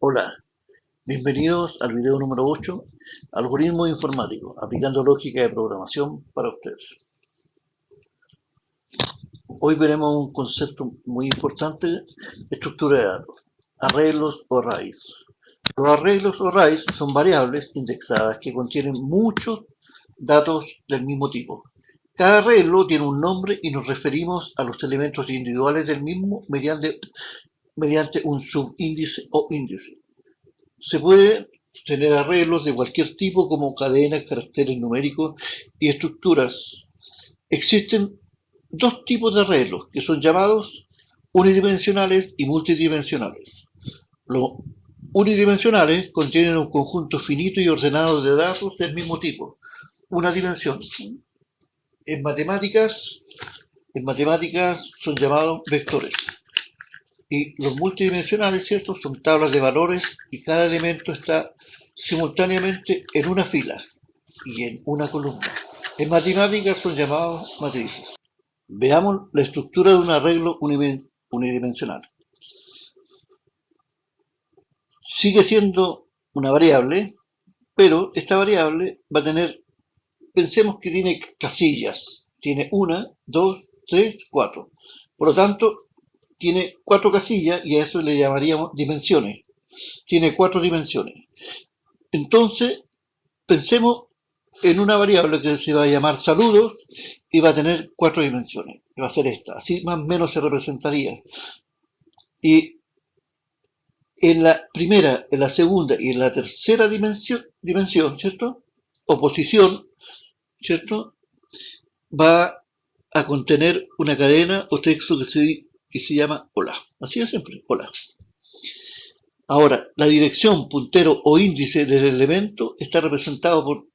Hola, bienvenidos al video número 8, Algoritmos informáticos, aplicando lógica de programación para ustedes. Hoy veremos un concepto muy importante, estructura de datos, arreglos o arrays. Los arreglos o arrays son variables indexadas que contienen muchos datos del mismo tipo. Cada arreglo tiene un nombre y nos referimos a los elementos individuales del mismo mediante un subíndice o índice. Se puede tener arreglos de cualquier tipo como cadenas, caracteres numéricos y estructuras. Existen dos tipos de arreglos que son llamados unidimensionales y multidimensionales. Los unidimensionales contienen un conjunto finito y ordenado de datos del mismo tipo, una dimensión. En matemáticas son llamados vectores. Y los multidimensionales, ¿cierto? Son tablas de valores y cada elemento está simultáneamente en una fila y en una columna. En matemáticas son llamados matrices. Veamos la estructura de un arreglo unidimensional. Sigue siendo una variable, pero esta variable va a tener, pensemos que tiene casillas. Tiene 1, 2, 3, 4. Por lo tanto, tiene 4 casillas y a eso le llamaríamos dimensiones. Tiene 4 dimensiones. Entonces, pensemos en una variable que se va a llamar saludos y va a tener 4 dimensiones. Va a ser esta. Así más o menos se representaría. Y en la primera, en la segunda y en la tercera dimensión, ¿cierto? O posición, ¿cierto? Va a contener una cadena o texto que se llama hola. Así de siempre, hola. Ahora, la dirección, puntero o índice del elemento está representado por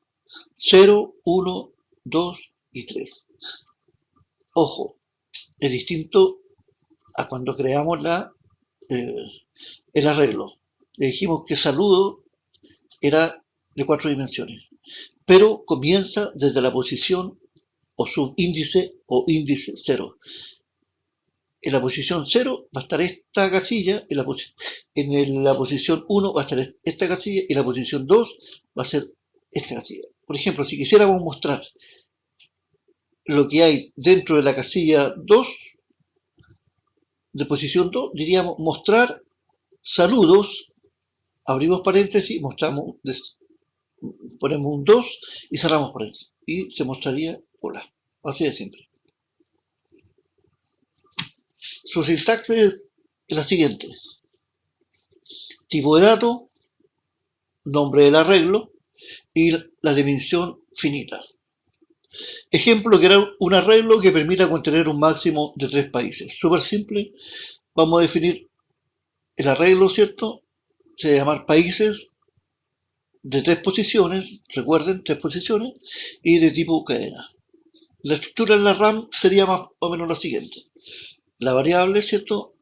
0, 1, 2 y 3. Ojo, es distinto a cuando creamos el arreglo. Le dijimos que saludo era de 4 dimensiones, pero comienza desde la posición o subíndice o índice 0. En la posición 0 va a estar esta casilla, en la posición 1 va a estar esta casilla y en la posición 2 va a ser esta casilla. Por ejemplo, si quisiéramos mostrar lo que hay dentro de la casilla 2, de posición 2, diríamos mostrar saludos, abrimos paréntesis, ponemos un 2 y cerramos paréntesis. Y se mostraría hola. Así de simple. Su sintaxis es la siguiente. Tipo de dato, nombre del arreglo y la dimensión finita. Ejemplo que era un arreglo que permita contener un máximo de 3 países. Súper simple. Vamos a definir el arreglo, ¿cierto? Se va a llamar países de 3 posiciones, recuerden, 3 posiciones, y de tipo cadena. La estructura en la RAM sería más o menos la siguiente. La variable, ¿cierto?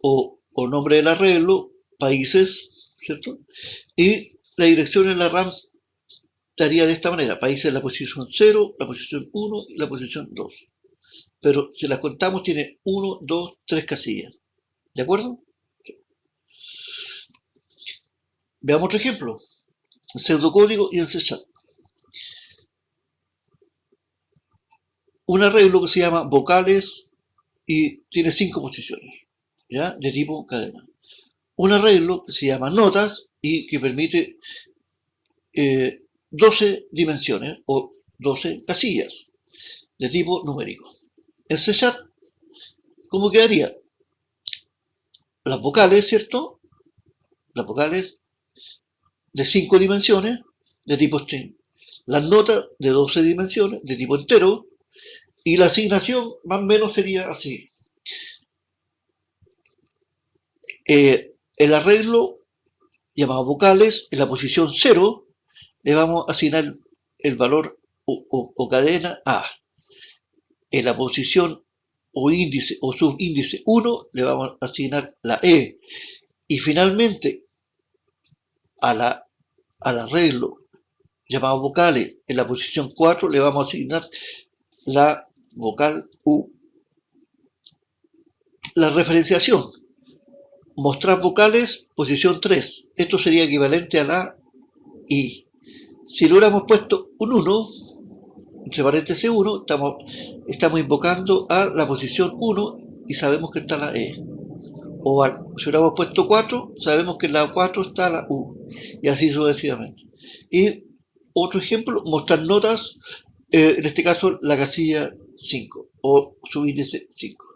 O nombre del arreglo, países, ¿cierto? Y la dirección en la RAM estaría de esta manera. Países en la posición 0, la posición 1 y la posición 2. Pero si las contamos tiene 1, 2, 3 casillas. ¿De acuerdo? Veamos otro ejemplo. En pseudocódigo y en C#. Un arreglo que se llama vocales y tiene 5 posiciones, ¿ya? De tipo cadena. Un arreglo que se llama notas y que permite 12 dimensiones o 12 casillas de tipo numérico. En C#, ¿cómo quedaría? Las vocales, ¿cierto? Las vocales de 5 dimensiones de tipo string. Las notas de 12 dimensiones de tipo entero. Y la asignación más o menos sería así. El arreglo llamado vocales, en la posición 0, le vamos a asignar el valor o cadena A. En la posición o índice o subíndice 1 le vamos a asignar la E. Y finalmente, al arreglo llamado vocales, en la posición 4 le vamos a asignar la vocal U. La referenciación. mostrar vocales, posición 3. Esto sería equivalente a la I. Si lo hubiéramos puesto un 1, entre paréntesis 1, estamos invocando a la posición 1 y sabemos que está la E. O si hubiéramos puesto 4, sabemos que en la 4 está la U. Y así sucesivamente. Y otro ejemplo, mostrar notas, en este caso la casilla 5 o subíndice 5.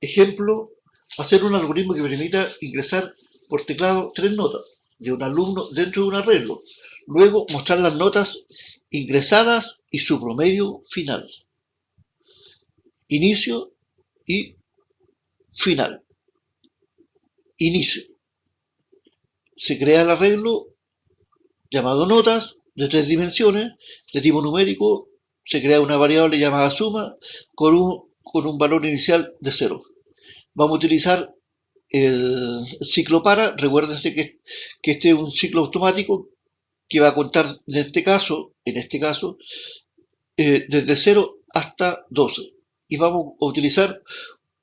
Ejemplo, hacer un algoritmo que permita ingresar por teclado 3 notas de un alumno dentro de un arreglo. Luego mostrar las notas ingresadas y su promedio final. Inicio y final. Inicio. Se crea el arreglo llamado notas de 3 dimensiones de tipo numérico. Se crea una variable llamada suma con un valor inicial de 0. Vamos a utilizar el ciclo para. Recuérdense que este es un ciclo automático que va a contar en este caso, desde 0 hasta 12. Y vamos a utilizar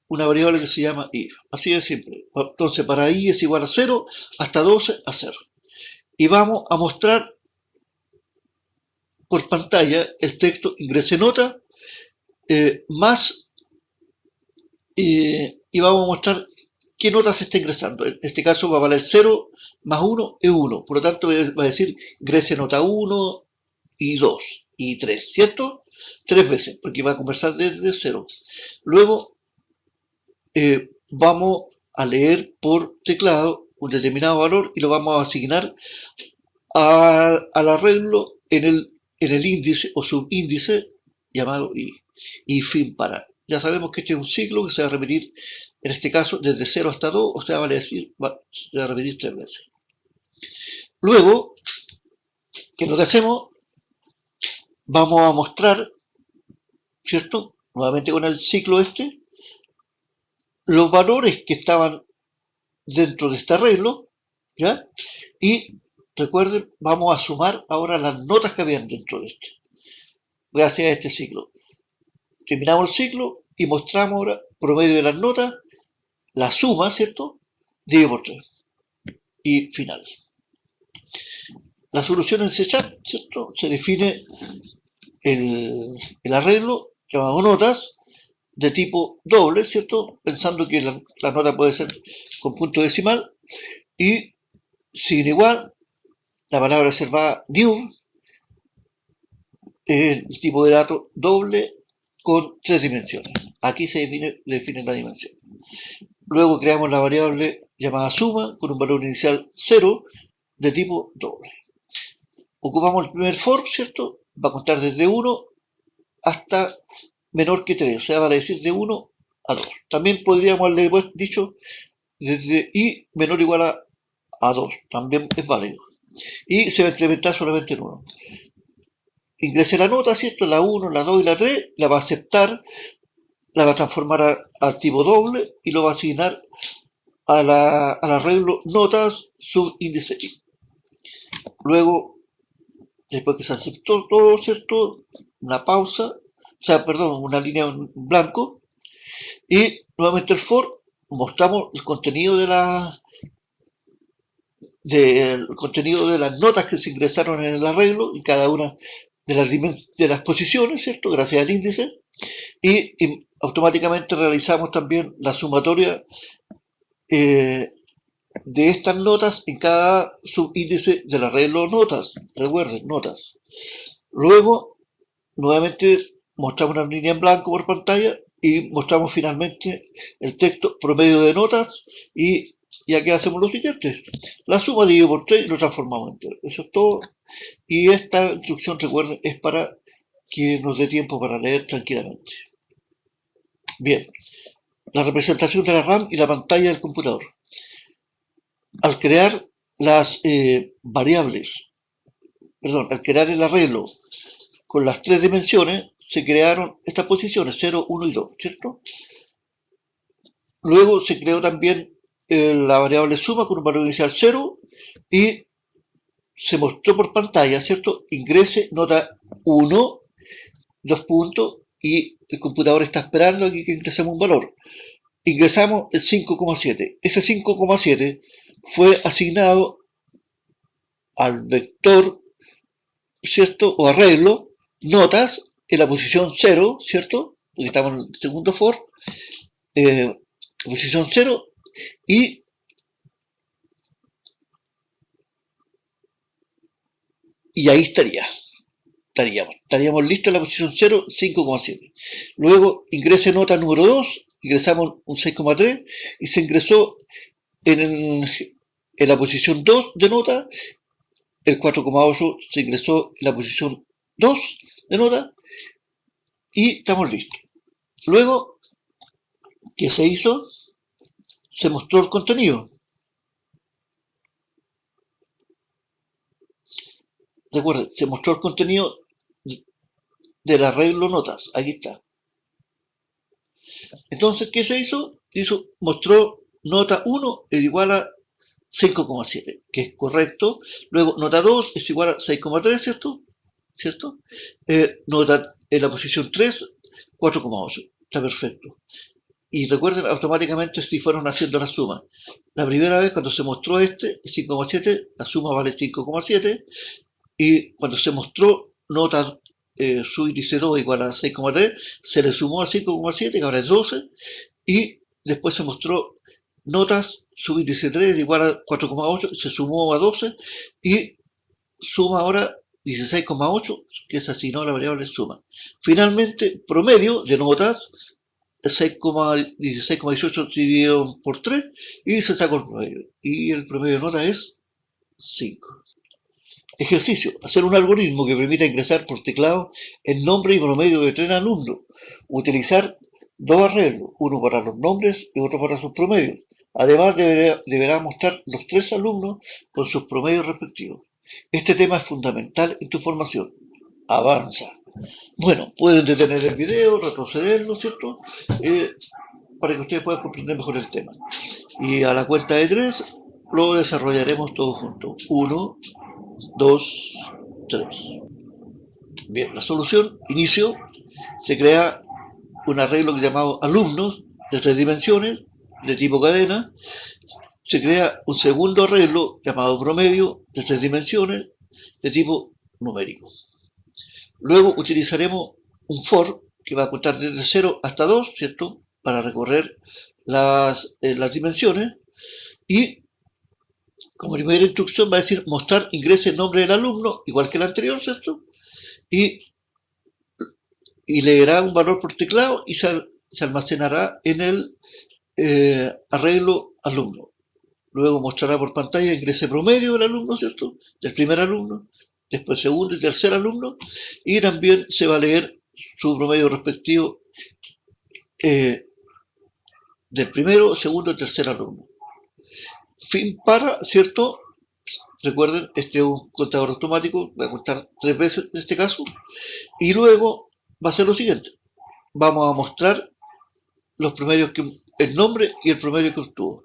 una variable que se llama i. Así de simple. Entonces, para i es igual a 0, hasta 12 a 0. Y vamos a mostrar por pantalla el texto ingrese nota más y vamos a mostrar qué nota se está ingresando. En este caso va a valer 0 más 1 es 1. Por lo tanto va a decir ingrese nota 1 y 2 y 3, ¿cierto? 3 veces, porque va a conversar desde 0. Luego vamos a leer por teclado un determinado valor y lo vamos a asignar al arreglo en el índice o subíndice llamado i. Y fin para. Ya sabemos que este es un ciclo que se va a repetir, en este caso, desde 0 hasta 2, o sea, vale decir, se va a repetir 3 veces. Luego, ¿qué es lo que hacemos? Vamos a mostrar, ¿cierto? Nuevamente con el ciclo los valores que estaban dentro de este arreglo, ¿ya? Y recuerden, vamos a sumar ahora las notas que habían dentro de gracias a este ciclo. Terminamos el ciclo y mostramos ahora promedio de las notas, la suma, ¿cierto? Dividido por 3. Y final. La solución en C-Chat, ¿cierto? Se define el arreglo llamado notas de tipo doble, ¿cierto? Pensando que la nota puede ser con punto decimal y signo igual, la palabra reservada new, el tipo de dato doble con 3 dimensiones. Aquí se define la dimensión. Luego creamos la variable llamada suma con un valor inicial 0 de tipo doble. Ocupamos el primer for, ¿cierto? Va a contar desde 1 hasta menor que 3, o sea, va a decir de 1 a 2. También podríamos haberle dicho desde i menor o igual a 2, también es válido. Y se va a incrementar solamente en 1. Ingrese la nota, ¿cierto? La 1, la 2 y la 3, la va a aceptar, la va a transformar a tipo doble y lo va a asignar al arreglo notas subíndice i. Luego, después que se aceptó todo, ¿cierto? Una pausa, una línea en blanco, y nuevamente el for, mostramos el contenido de las notas que se ingresaron en el arreglo y cada una de las posiciones, ¿cierto? Gracias al índice, y automáticamente realizamos también la sumatoria de estas notas en cada subíndice del arreglo notas. Recuerden, notas. Luego, nuevamente mostramos una línea en blanco por pantalla y mostramos finalmente el texto promedio de notas y aquí hacemos lo siguiente. La suma dividido por 3 y lo transformamos entero. Eso es todo. Y esta instrucción, recuerden, es para que nos dé tiempo para leer tranquilamente. Bien. La representación de la RAM y la pantalla del computador. Al crear las al crear el arreglo con las 3 dimensiones, se crearon estas posiciones, 0, 1 y 2, ¿cierto? Luego se creó también la variable suma con un valor inicial 0 y se mostró por pantalla, ¿cierto? Ingrese nota 1, 2 puntos, y el computador está esperando aquí que ingresemos un valor. ingresamos el 5,7. Ese 5,7 fue asignado al vector, ¿cierto? O arreglo, notas, en la posición 0, ¿cierto? Porque estamos en el segundo for, posición 0, y ahí estaríamos listos en la posición 0, 5,7. Luego ingrese nota número 2, ingresamos un 6,3 y se ingresó en la posición 2 de nota, el 4,8 se ingresó en la posición 2 de nota y estamos listos. Luego, ¿qué se hizo? Se mostró el contenido. Recuerden, se mostró el contenido del arreglo notas. Aquí está. Entonces, ¿qué se hizo? Mostró nota 1 es igual a 5,7, que es correcto. Luego, nota 2 es igual a 6,3, ¿cierto? Nota en la posición 3, 4,8. Está perfecto. Y recuerden, automáticamente si fueron haciendo la suma. La primera vez cuando se mostró 5,7, la suma vale 5,7. Y cuando se mostró nota subíndice 2 igual a 6,3, se le sumó a 5,7, que ahora es 12. Y después se mostró notas subíndice 3 igual a 4,8, se sumó a 12. Y suma ahora 16,8, que se asignó a la variable suma. Finalmente, promedio de notas, 16,18 dividido por 3 y se sacó el promedio. Y el promedio de nota es 5. Ejercicio. Hacer un algoritmo que permita ingresar por teclado el nombre y promedio de 3 alumnos. Utilizar dos arreglos, uno para los nombres y otro para sus promedios. Además, deberá mostrar los 3 alumnos con sus promedios respectivos. Este tema es fundamental en tu formación. Avanza. Bueno, pueden detener el video, retrocederlo, ¿cierto? Para que ustedes puedan comprender mejor el tema. Y a la cuenta de 3 lo desarrollaremos todos juntos. 1, 2, 3. Bien, la solución, inicio, se crea un arreglo llamado alumnos de 3 dimensiones, de tipo cadena. Se crea un segundo arreglo llamado promedio de 3 dimensiones, de tipo numérico. Luego utilizaremos un for que va a contar desde 0 hasta 2, ¿cierto? Para recorrer las dimensiones. Y como primera instrucción va a decir mostrar ingrese el nombre del alumno, igual que el anterior, ¿cierto? Y leerá un valor por teclado y se almacenará en el arreglo alumno. Luego mostrará por pantalla ingrese promedio del alumno, ¿cierto? Del primer alumno, después segundo y tercer alumno, y también se va a leer su promedio respectivo del primero, segundo y tercer alumno. Fin para, ¿cierto? Recuerden, este es un contador automático, voy a contar 3 veces en este caso, y luego va a ser lo siguiente. Vamos a mostrar los promedios, el nombre y el promedio que obtuvo.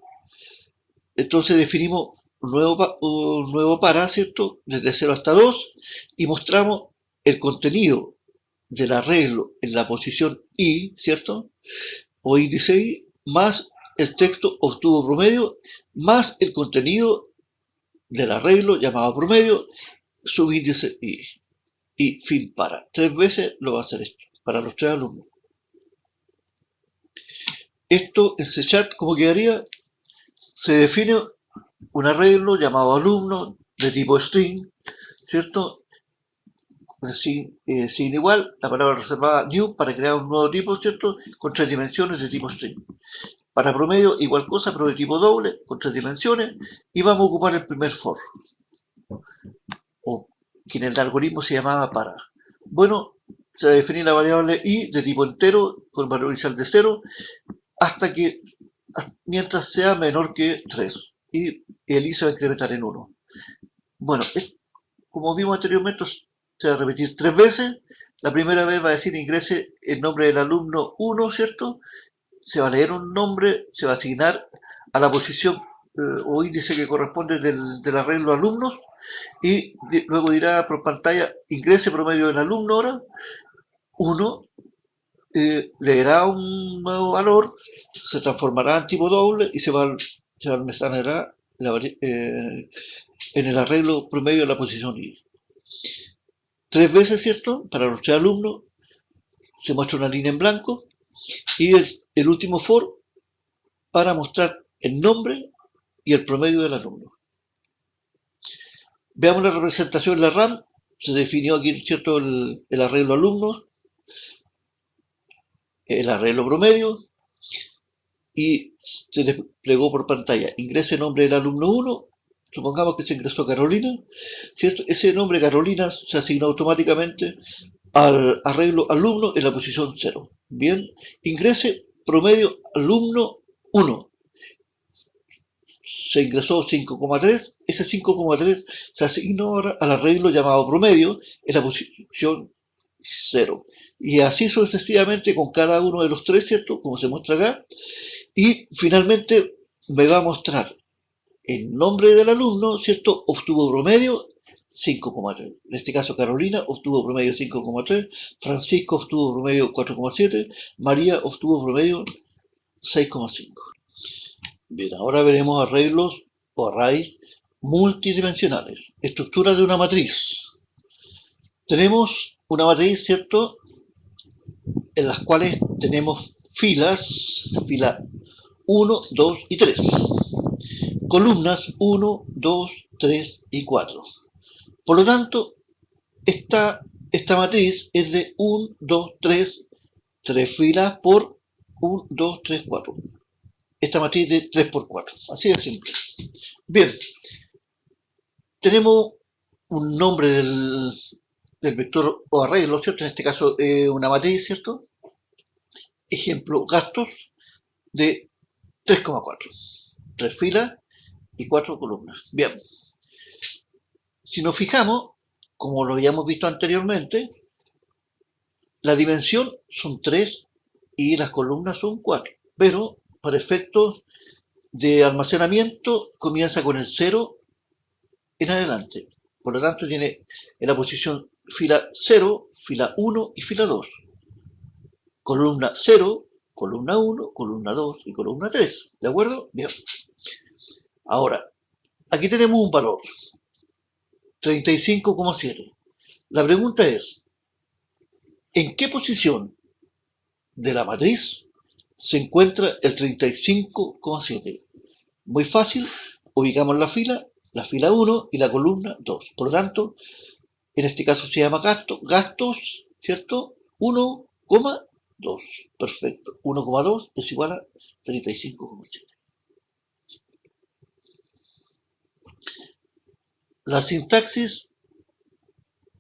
Entonces definimos un nuevo para, ¿cierto? Desde 0 hasta 2 y mostramos el contenido del arreglo en la posición I, ¿cierto? O índice I, más el texto obtuvo promedio, más el contenido del arreglo llamado promedio, subíndice I. Y fin para. 3 veces lo va a hacer esto, para los 3 alumnos. Esto en CChat, ¿cómo quedaría? Se define un arreglo llamado alumno de tipo string, ¿cierto? Sin igual, la palabra reservada new para crear un nuevo tipo, ¿cierto? Con 3 dimensiones de tipo string. Para promedio, igual cosa, pero de tipo doble, con 3 dimensiones, y vamos a ocupar el primer for, o que en el algoritmo se llamaba para. Bueno, se va a definir la variable i de tipo entero, con valor inicial de 0, mientras sea menor que 3, y el i se va a incrementar en 1. Bueno, como vimos anteriormente, se va a repetir 3 veces. La primera vez va a decir ingrese el nombre del alumno 1, ¿cierto? Se va a leer un nombre, se va a asignar a la posición o índice que corresponde del arreglo alumnos, y luego dirá por pantalla ingrese promedio del alumno ahora 1, leerá un nuevo valor, se transformará en tipo doble y se almacenará en el arreglo promedio de la posición I. 3 veces, ¿cierto? Para los 3 alumnos se muestra una línea en blanco y el último for para mostrar el nombre y el promedio del alumno. Veamos la representación en la RAM. Se definió aquí, ¿cierto?, el arreglo alumnos, el arreglo promedio, y se desplegó por pantalla. Ingrese el nombre del alumno 1, supongamos que se ingresó Carolina, ¿cierto? Ese nombre Carolina se asignó automáticamente al arreglo alumno en la posición 0. Bien, ingrese promedio alumno 1. Se ingresó 5,3, ese 5,3 se asignó ahora al arreglo llamado promedio en la posición 0. Y así sucesivamente con cada uno de los 3, ¿cierto? Como se muestra acá. Y finalmente me va a mostrar el nombre del alumno, ¿cierto? Obtuvo promedio 5,3. En este caso Carolina obtuvo promedio 5,3, Francisco obtuvo promedio 4,7, María obtuvo promedio 6,5. Bien, ahora veremos arreglos o arrays multidimensionales. Estructura de una matriz. Tenemos una matriz, ¿cierto?, en las cuales tenemos filas, fila 1, 2 y 3. Columnas 1, 2, 3 y 4. Por lo tanto, esta matriz es de 1, 2, 3 filas por 1, 2, 3, 4. Esta matriz de 3 por 4. Así de simple. Bien, tenemos un nombre del vector o arreglo, ¿cierto? En este caso, una matriz, ¿cierto? Ejemplo, gastos de 3,4. 3 filas y 4 columnas. Bien. Si nos fijamos, como lo habíamos visto anteriormente, la dimensión son 3 y las columnas son 4. Pero, para efectos de almacenamiento, comienza con el 0 en adelante. Por lo tanto, tiene en la posición fila 0, fila 1 y fila 2. Columna 0, columna 1, columna 2 y columna 3. ¿De acuerdo? Bien. Ahora, aquí tenemos un valor, 35,7. La pregunta es, ¿en qué posición de la matriz se encuentra el 35,7? Muy fácil, ubicamos la fila 1 y la columna 2. Por lo tanto, en este caso se llama gastos, ¿cierto? 1,2. Perfecto. 1,2 es igual a 35,7. La sintaxis,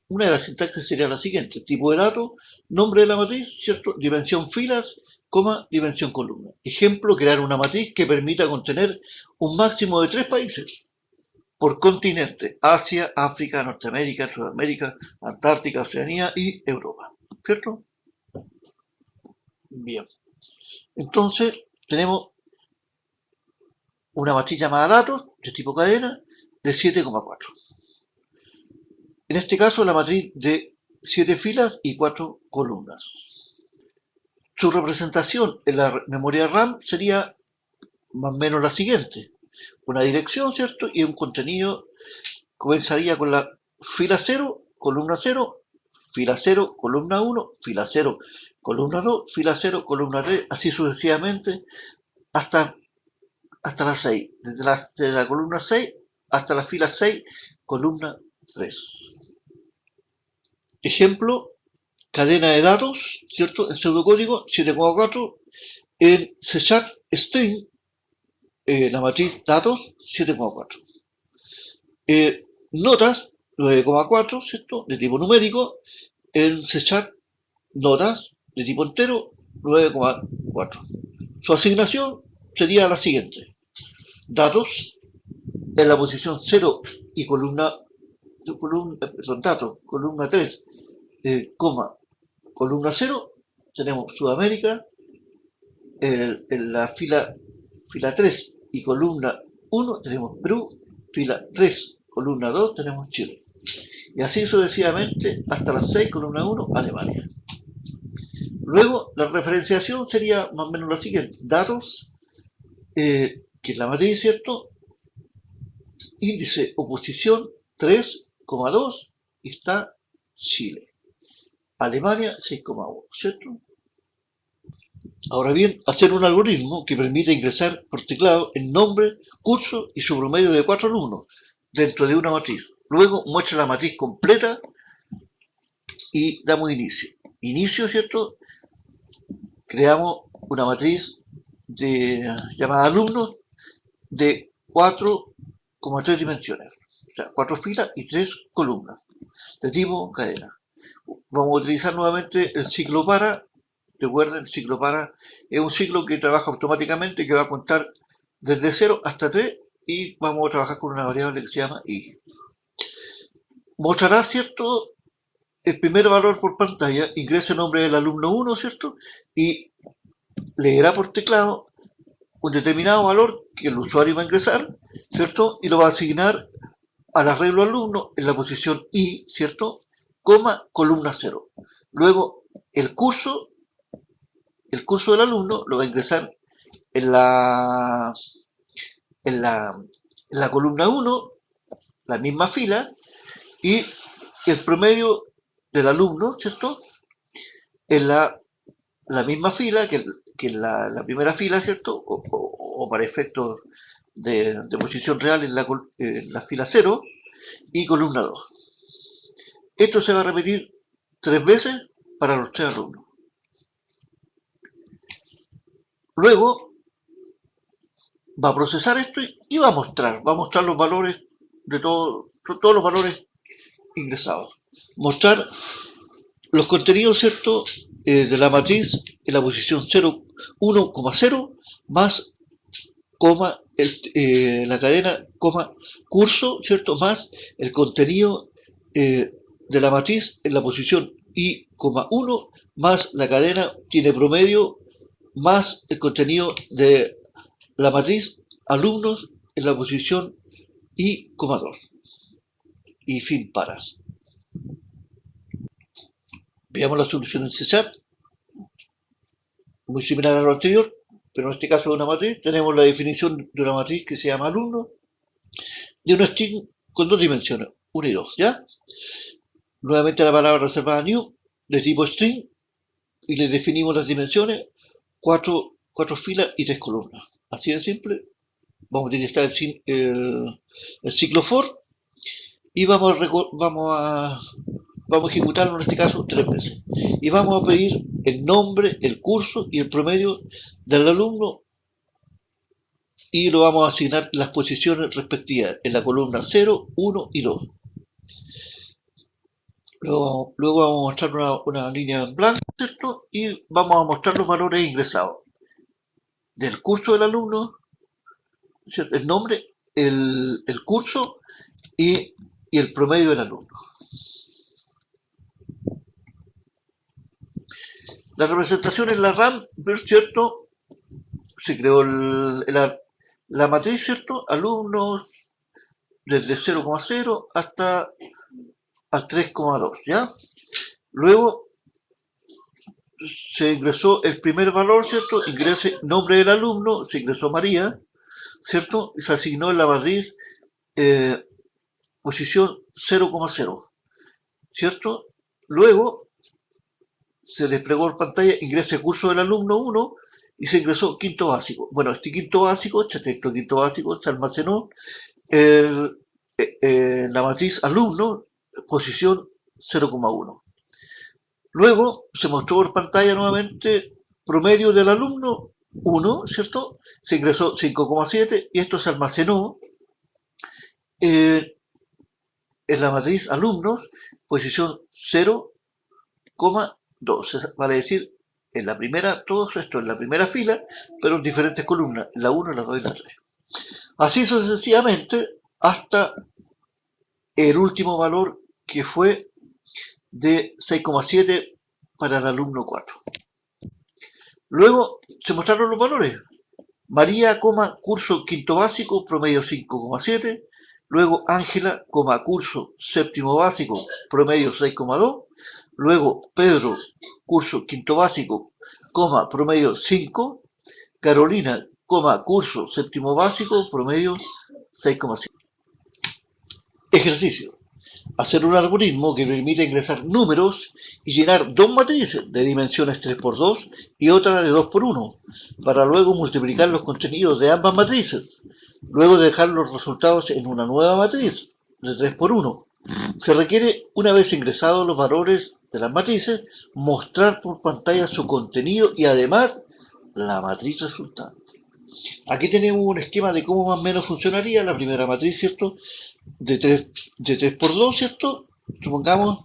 una de las sintaxis sería la siguiente: tipo de dato, nombre de la matriz, ¿cierto? Dimensión filas, dimensión columna. Ejemplo, crear una matriz que permita contener un máximo de 3 países por continente: Asia, África, Norteamérica, Sudamérica, Antártica, Oceanía y Europa, ¿cierto? Bien. Entonces, tenemos una matriz llamada datos, de tipo cadena, de 7,4. En este caso, la matriz de 7 filas y 4 columnas. Su representación en la memoria RAM sería más o menos la siguiente: una dirección, ¿cierto? Y un contenido. Comenzaría con la fila 0, columna 0, fila 0, columna 1, fila 0, columna 2, fila 0, columna 3, así sucesivamente hasta la 6. Desde la columna 6 hasta la fila 6, columna 3. Ejemplo, cadena de datos, ¿cierto? En pseudocódigo 7,4. En C# string, la matriz datos 7,4. Notas 9,4, ¿cierto? De tipo numérico. En C# notas de tipo entero 9,4. Su asignación sería la siguiente: datos en la posición 0 y datos, columna 3, columna 0, tenemos Sudamérica. En la fila 3 y columna 1 tenemos Perú, fila 3, columna 2 tenemos Chile. Y así sucesivamente hasta la 6, columna 1, Alemania. Luego, la referenciación sería más o menos la siguiente. Datos, que es la matriz, ¿cierto? Índice oposición 3,2 y está Chile. Alemania 6,1, ¿cierto? Ahora bien, hacer un algoritmo que permite ingresar por teclado el nombre, curso y su promedio de 4 alumnos dentro de una matriz. Luego muestra la matriz completa y damos inicio. Inicio, ¿cierto? Creamos una matriz llamada alumnos de 4,3 dimensiones. O sea, 4 filas y 3 columnas de tipo cadena. Vamos a utilizar nuevamente el ciclo para. Recuerden, el ciclo para es un ciclo que trabaja automáticamente, que va a contar desde 0 hasta 3 y vamos a trabajar con una variable que se llama i. Mostrará, ¿cierto?, el primer valor por pantalla, ingresa el nombre del alumno 1, ¿cierto? Y leerá por teclado un determinado valor que el usuario va a ingresar, ¿cierto? Y lo va a asignar al arreglo alumno en la posición i, ¿cierto? Coma, columna 0. Luego, el curso del alumno lo va a ingresar en la columna 1, la misma fila, y el promedio del alumno, ¿cierto? En la misma fila que la primera fila, ¿cierto? O para efectos de posición real en la fila 0 y columna 2. Esto se va a repetir 3 veces para los 3 alumnos. Luego va a procesar esto y va a mostrar los valores de todos los valores ingresados. Mostrar los contenidos, ¿cierto?, de la matriz en la posición 1,0 más coma la cadena coma curso, ¿cierto?, más el contenido de la matriz en la posición i,1 más la cadena tiene promedio más el contenido de la matriz alumnos en la posición i,2 y fin para. Veamos la solución en CSAT, muy similar a lo anterior, pero en este caso de una matriz. Tenemos la definición de una matriz que se llama alumno, de un string con 2 dimensiones, 1 y 2, ¿ya? Nuevamente la palabra reservada new, de tipo string, y le definimos las dimensiones, 4 filas y 3 columnas. Así de simple. Vamos a utilizar el ciclo for y vamos a ejecutarlo en este caso 3 veces. Y vamos a pedir el nombre, el curso y el promedio del alumno y lo vamos a asignar las posiciones respectivas en la columna 0, 1 y 2. Luego vamos a mostrar una línea en blanco, ¿cierto? Y vamos a mostrar los valores ingresados del curso del alumno, ¿cierto?, el nombre, el curso y el promedio del alumno. La representación en la RAM, ¿cierto? Se creó la matriz, ¿cierto? Alumnos desde 0,0 hasta al 3,2, ¿ya? Luego se ingresó el primer valor, ¿cierto? Ingrese nombre del alumno, se ingresó María, ¿cierto? Y se asignó en la matriz posición 0,0, ¿cierto? Luego se desplegó en pantalla, ingrese curso del alumno 1 y se ingresó quinto básico. Bueno, este quinto básico se almacenó en la matriz alumno, posición 0,1. Luego se mostró por pantalla nuevamente promedio del alumno 1, ¿cierto? Se ingresó 5,7 y esto se almacenó en la matriz alumnos, posición 0,2. Vale decir, en la primera, todo esto en la primera fila, pero en diferentes columnas, la 1, la 2 y la 3. Así sucesivamente hasta el último valor, que fue de 6,7 para el alumno 4. Luego se mostraron los valores. María, curso quinto básico, promedio 5,7. Luego Ángela, curso séptimo básico, promedio 6,2. Luego, Pedro, curso quinto básico, coma, promedio 5. Carolina, coma, curso séptimo básico, promedio 6,5. Ejercicio. Hacer un algoritmo que permite ingresar números y llenar dos matrices de dimensiones 3×2 y otra de 2×1, para luego multiplicar los contenidos de ambas matrices, luego dejar los resultados en una nueva matriz de 3×1. Se requiere, una vez ingresados los valores de las matrices, mostrar por pantalla su contenido y además la matriz resultante. Aquí tenemos un esquema de cómo más o menos funcionaría la primera matriz, ¿cierto? De 3×2, ¿cierto? Supongamos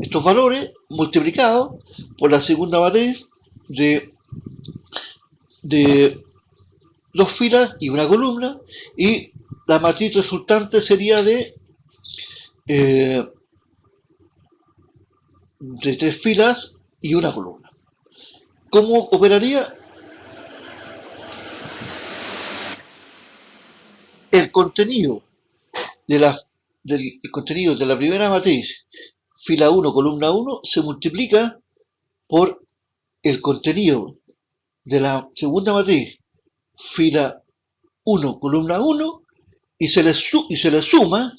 estos valores multiplicados por la segunda matriz de dos filas y una columna, y la matriz resultante sería de 3 filas y una columna. ¿Cómo operaría? El contenido del contenido de la primera matriz, fila 1, columna 1, se multiplica por el contenido de la segunda matriz, fila 1, columna 1, y se le suma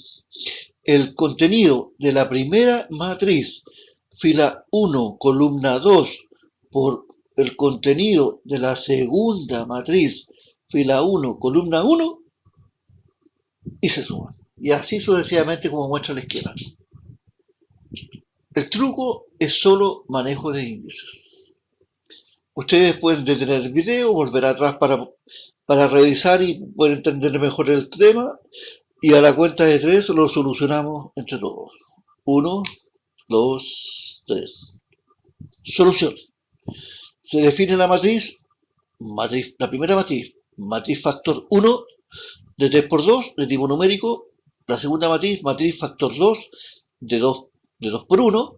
el contenido de la primera matriz, fila 1, columna 2, por el contenido de la segunda matriz, fila 1, columna 1, y se suma. Y así sucesivamente como muestra el esquema. El truco es solo manejo de índices. Ustedes pueden detener el video, volver atrás para revisar y poder entender mejor el tema, y a la cuenta de 3 lo solucionamos entre todos. 1, 2, 3. Solución. Se define la matriz, la primera matriz factor 1 de 3×2 de tipo numérico, la segunda matriz factor 2 de 2×1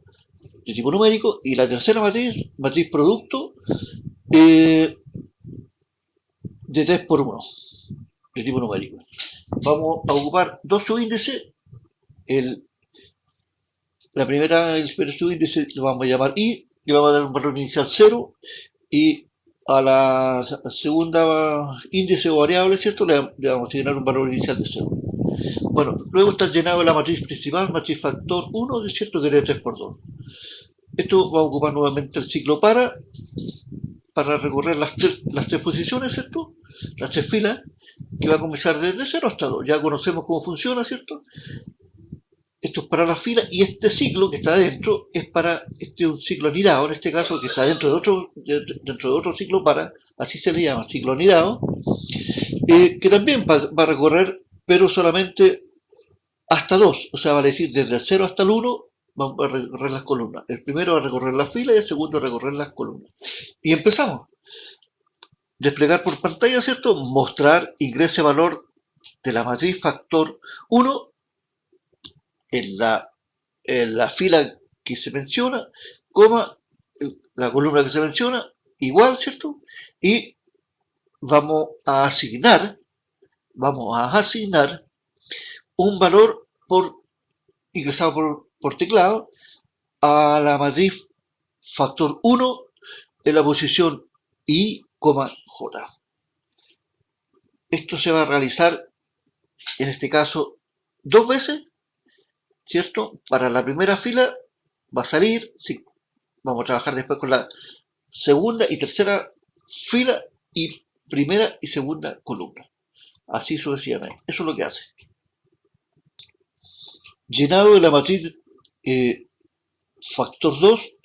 de tipo numérico, y la tercera matriz producto de 3×1 de tipo numérico. Vamos a ocupar dos subíndices. La primera, el subíndice lo vamos a llamar I, le vamos a dar un valor inicial 0, y a la segunda índice o variable, ¿cierto? Le vamos a asignar un valor inicial de 0. Bueno, luego está llenado la matriz principal, matriz factor 1, ¿cierto? Que es de 3×2. Esto va a ocupar nuevamente el ciclo para recorrer las tres posiciones, ¿cierto? Las 3 filas, que va a comenzar desde 0 hasta 2. Ya conocemos cómo funciona, ¿cierto? Esto es para la fila, y este ciclo que está dentro es para un ciclo anidado, en este caso, que está dentro de otro ciclo para, así se le llama, ciclo anidado, que también va a recorrer, pero solamente hasta 2, o sea, va a decir desde el 0 hasta el 1, vamos a recorrer las columnas. El primero va a recorrer la fila y el segundo va a recorrer las columnas. Y empezamos. Desplegar por pantalla, ¿cierto? Mostrar ingrese valor de la matriz factor 1 en la fila que se menciona, coma, la columna que se menciona, igual, ¿cierto? Y vamos a asignar un valor ingresado por teclado a la matriz factor 1 en la posición I, J. Esto se va a realizar, en este caso, 2 veces, ¿cierto? Para la primera fila va a salir, sí, vamos a trabajar después con la segunda y tercera fila y primera y segunda columna. Así sucesivamente. Eso es lo que hace. Llenado de la matriz factor 2,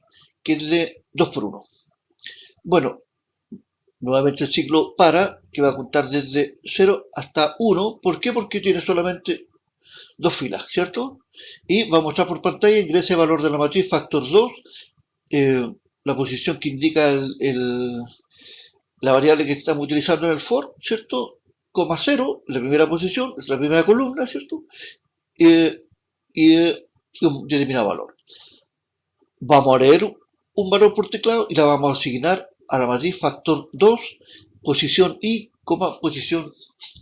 que es de 2×1. Bueno, nuevamente el ciclo para, que va a contar desde 0 hasta 1. ¿Por qué? Porque tiene solamente 2 filas, ¿cierto? Y va a mostrar por pantalla, ingrese el valor de la matriz factor 2, la posición que indica la variable que estamos utilizando en el for, ¿cierto? Coma 0, la primera posición, la primera columna, ¿cierto? Y un determinado valor. Vamos a leer un valor por teclado y la vamos a asignar a la matriz factor 2, posición I, posición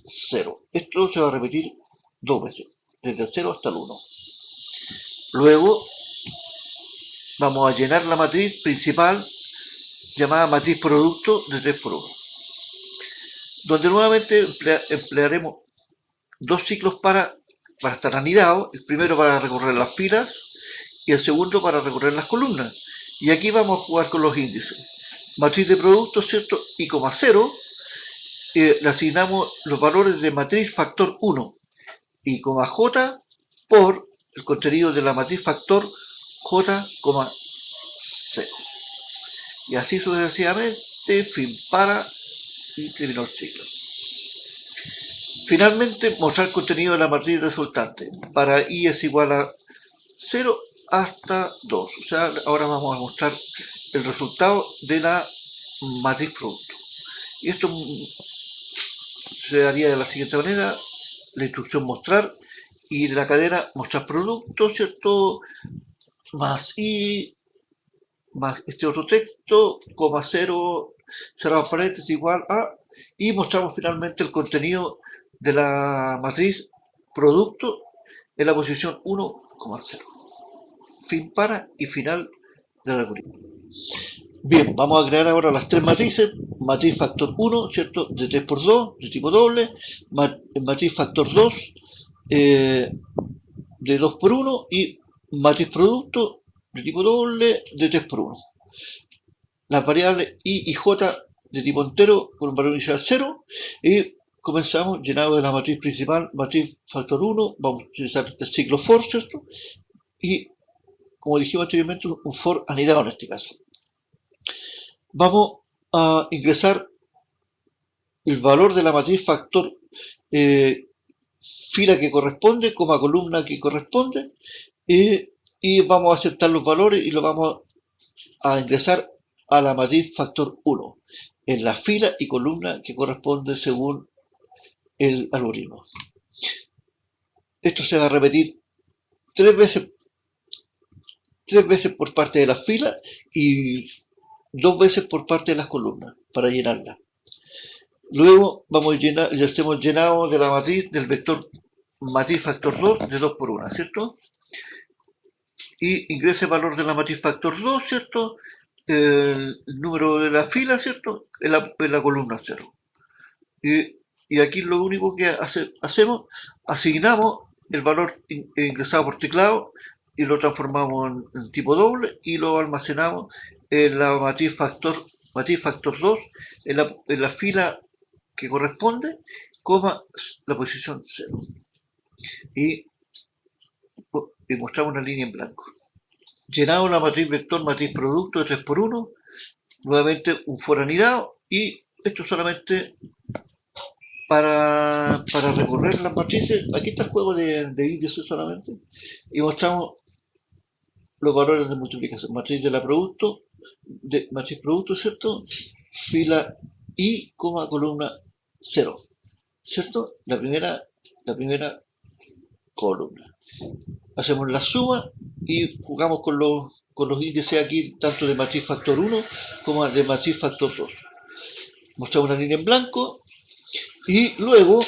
0. Esto se va a repetir 2 veces, desde el 0 hasta el 1. Luego vamos a llenar la matriz principal llamada matriz producto de 3×1, donde nuevamente emplearemos dos ciclos para estar anidados, el primero para recorrer las filas y el segundo para recorrer las columnas. Y aquí vamos a jugar con los índices. Matriz de producto, ¿cierto? Y coma 0, le asignamos los valores de matriz factor 1 y coma j por el contenido de la matriz factor j, 0. Y así sucesivamente, fin para, y terminó el ciclo. Finalmente, mostrar el contenido de la matriz resultante. Para i es igual a 0 hasta 2. O sea, ahora vamos a mostrar el resultado de la matriz producto. Y esto se daría de la siguiente manera: la instrucción mostrar y la cadena mostrar producto, ¿cierto? Más i, más este otro texto, coma 0, cerrado paréntesis, igual a, y mostramos finalmente el contenido de la matriz producto en la posición 1,0. Fin para y final del algoritmo. Bien, vamos a crear ahora las tres matrices. Matriz factor 1, ¿cierto? De 3×2, de tipo doble. Matriz factor 2, de 2×1. Y matriz producto de tipo doble, de 3×1. Las variables i y j de tipo entero con un valor inicial 0. Y comenzamos llenado de la matriz principal, matriz factor 1. Vamos a utilizar el ciclo for, ¿cierto? Y como dijimos anteriormente, un for anidado en este caso. Vamos a ingresar el valor de la matriz factor fila que corresponde, coma columna que corresponde, y vamos a aceptar los valores y lo vamos a ingresar a la matriz factor 1 en la fila y columna que corresponde según el algoritmo. Esto se va a repetir tres veces por parte de la fila y 2 veces por parte de las columnas para llenarla. Luego vamos a llenar, ya hacemos llenado de la matriz del vector matriz factor 2 de 2×1, ¿cierto? Y ingrese el valor de la matriz factor 2, ¿cierto? El número de la fila, ¿cierto? En la columna 0. Y aquí lo único que hacemos, asignamos el valor ingresado por teclado y lo transformamos en tipo doble y lo almacenamos en la matriz factor 2 en la fila que corresponde, coma la posición 0. Y mostramos una línea en blanco. Llenamos la matriz vector matriz producto de 3×1, nuevamente un for anidado, y esto solamente para recorrer las matrices. Aquí está el juego de índices solamente, y mostramos los valores de multiplicación. Matriz de la producto, matriz producto, ¿cierto? Fila i, columna 0, ¿cierto? La primera columna. Hacemos la suma y jugamos con los índices aquí, tanto de matriz factor 1 como de matriz factor 2. Mostramos una línea en blanco y luego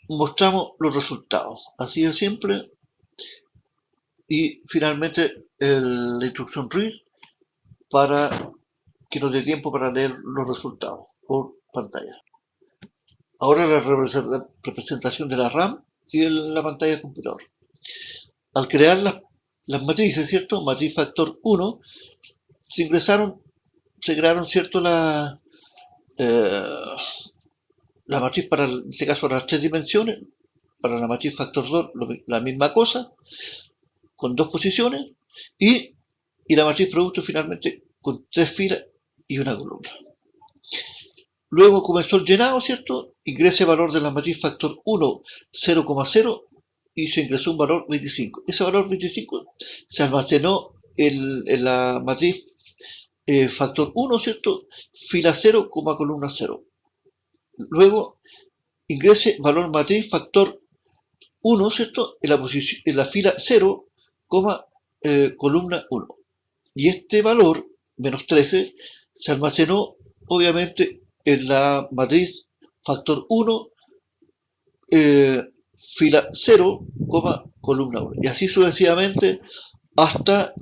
mostramos los resultados. Así de simple. Y finalmente la instrucción read para que nos dé tiempo para leer los resultados por pantalla. Ahora la representación de la RAM y la pantalla del computador. Al crear las matrices, ¿cierto? Matriz factor 1, se crearon, ¿cierto? La matriz para, en este caso, para las 3 dimensiones. Para la matriz factor 2, la misma cosa, con 2 posiciones, y la matriz producto finalmente con 3 filas y una columna. Luego comenzó el llenado, ¿cierto? Ingrese valor de la matriz factor 1, 0,0, y se ingresó un valor 25. Ese valor 25 se almacenó en la matriz factor 1, ¿cierto? Fila 0, columna 0. Luego ingrese valor matriz factor 1, ¿cierto? En la fila 0, columna 1. Y este valor, menos 13, se almacenó obviamente en la matriz factor 1, fila 0, columna 1. Y así sucesivamente hasta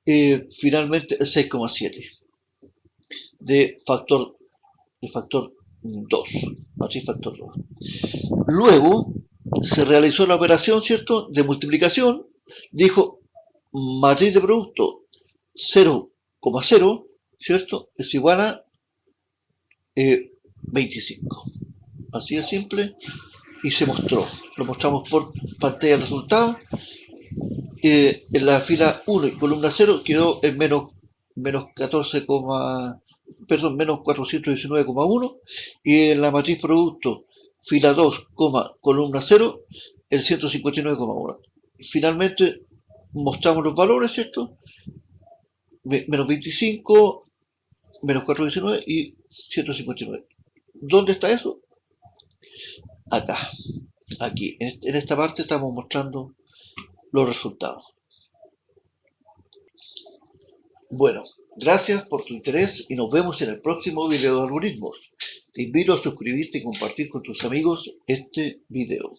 finalmente el 6,7 de factor 2, matriz factor 2. Luego se realizó la operación, ¿cierto?, de multiplicación. Dijo matriz de producto 0,0, ¿cierto?, es igual a 25. Así de simple. Y se mostró. Lo mostramos por pantalla de resultados. En la fila 1 y columna 0 quedó en menos 14, perdón, menos 419,1, y en la matriz producto fila 2, columna 0 el 159,1. Finalmente mostramos los valores, ¿cierto? Menos 25, menos 419 y 159. ¿Dónde está eso? Acá, aquí, en esta parte estamos mostrando los resultados. Bueno, gracias por tu interés y nos vemos en el próximo video de algoritmos. Te invito a suscribirte y compartir con tus amigos este video.